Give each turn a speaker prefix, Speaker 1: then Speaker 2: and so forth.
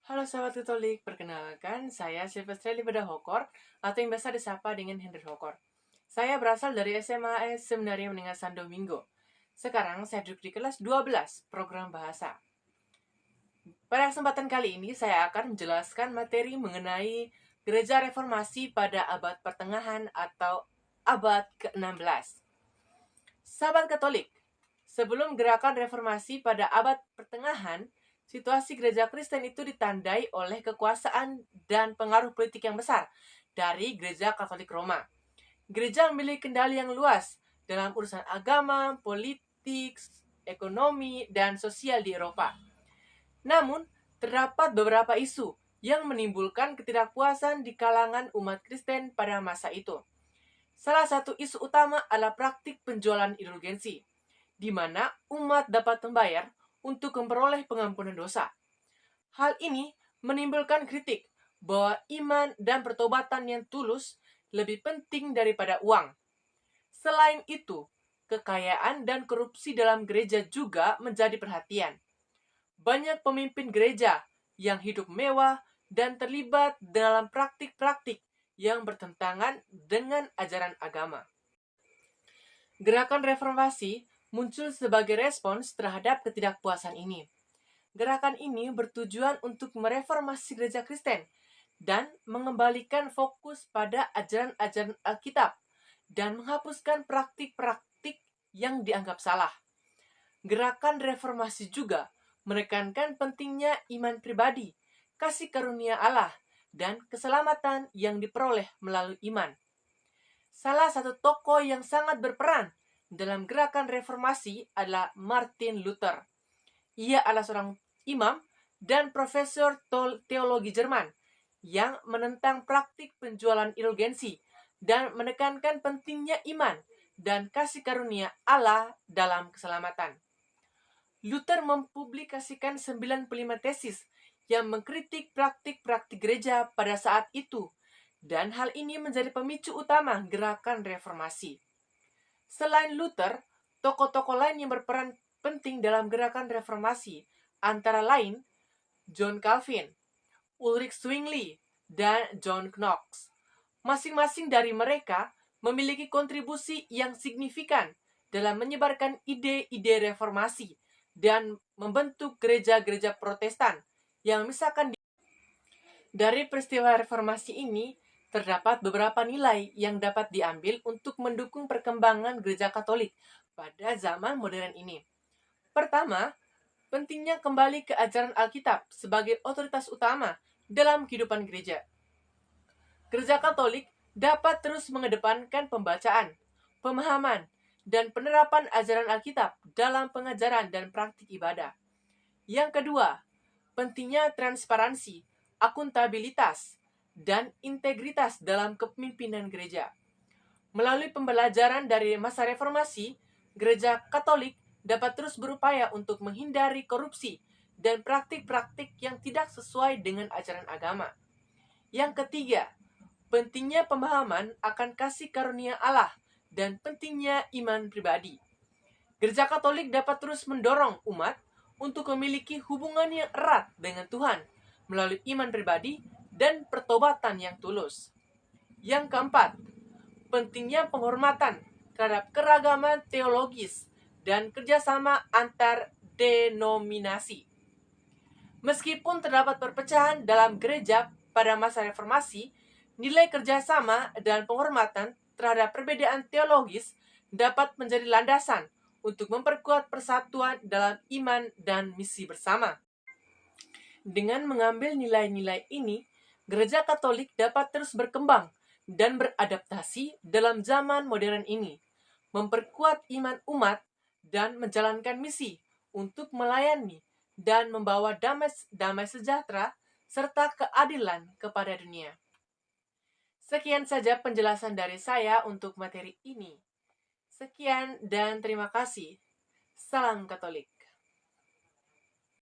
Speaker 1: Halo sahabat Katolik, perkenalkan saya Silvestre Libeda Hokor atau yang biasa disapa dengan Henry Hokor. Saya berasal dari SMA Seminario Menengah San Domingo. Sekarang saya duduk di kelas 12 program bahasa. Pada kesempatan kali ini saya akan menjelaskan materi mengenai Gereja Reformasi pada abad pertengahan atau abad ke-16. Sahabat Katolik, sebelum gerakan reformasi pada abad pertengahan, situasi gereja Kristen itu ditandai oleh kekuasaan dan pengaruh politik yang besar dari gereja Katolik Roma. Gereja memiliki kendali yang luas dalam urusan agama, politik, ekonomi, dan sosial di Eropa. Namun, terdapat beberapa isu yang menimbulkan ketidakpuasan di kalangan umat Kristen pada masa itu. Salah satu isu utama adalah praktik penjualan indulgensi, di mana umat dapat membayar untuk memperoleh pengampunan dosa. Hal ini menimbulkan kritik bahwa iman dan pertobatan yang tulus lebih penting daripada uang. Selain itu, kekayaan dan korupsi dalam gereja juga menjadi perhatian. Banyak pemimpin gereja yang hidup mewah dan terlibat dalam praktik-praktik yang bertentangan dengan ajaran agama. Gerakan reformasi muncul sebagai respons terhadap ketidakpuasan ini. Gerakan ini bertujuan untuk mereformasi gereja Kristen dan mengembalikan fokus pada ajaran-ajaran Alkitab dan menghapuskan praktik-praktik yang dianggap salah. Gerakan reformasi juga menekankan pentingnya iman pribadi, kasih karunia Allah, dan keselamatan yang diperoleh melalui iman. Salah satu tokoh yang sangat berperan dalam gerakan reformasi adalah Martin Luther. Ia adalah seorang imam dan profesor teologi Jerman yang menentang praktik penjualan indulgensi dan menekankan pentingnya iman dan kasih karunia Allah dalam keselamatan. Luther mempublikasikan 95 tesis yang mengkritik praktik-praktik gereja pada saat itu, dan hal ini menjadi pemicu utama gerakan reformasi. Selain Luther, tokoh-tokoh lain yang berperan penting dalam gerakan reformasi antara lain John Calvin, Ulrich Zwingli, dan John Knox. Masing-masing dari mereka memiliki kontribusi yang signifikan dalam menyebarkan ide-ide reformasi dan membentuk gereja-gereja Protestan yang misalkan dari peristiwa reformasi ini terdapat beberapa nilai yang dapat diambil untuk mendukung perkembangan gereja Katolik pada zaman modern ini. Pertama, pentingnya kembali ke ajaran Alkitab sebagai otoritas utama dalam kehidupan gereja. Gereja Katolik dapat terus mengedepankan pembacaan, pemahaman, dan penerapan ajaran Alkitab dalam pengajaran dan praktik ibadah. Yang kedua, pentingnya transparansi, akuntabilitas, dan integritas dalam kepemimpinan gereja. Melalui pembelajaran dari masa reformasi, gereja Katolik dapat terus berupaya untuk menghindari korupsi dan praktik-praktik yang tidak sesuai dengan ajaran agama. Yang ketiga, pentingnya pemahaman akan kasih karunia Allah dan pentingnya iman pribadi. Gereja Katolik dapat terus mendorong umat untuk memiliki hubungan yang erat dengan Tuhan melalui iman pribadi dan pertobatan yang tulus. Yang keempat, pentingnya penghormatan terhadap keragaman teologis dan kerjasama antar denominasi. Meskipun terdapat perpecahan dalam gereja pada masa reformasi, nilai kerjasama dan penghormatan terhadap perbedaan teologis dapat menjadi landasan untuk memperkuat persatuan dalam iman dan misi bersama. Dengan mengambil nilai-nilai ini, gereja Katolik dapat terus berkembang dan beradaptasi dalam zaman modern ini, memperkuat iman umat, dan menjalankan misi untuk melayani dan membawa damai sejahtera serta keadilan kepada dunia. Sekian saja penjelasan dari saya untuk materi ini. Sekian dan terima kasih. Salam Katolik.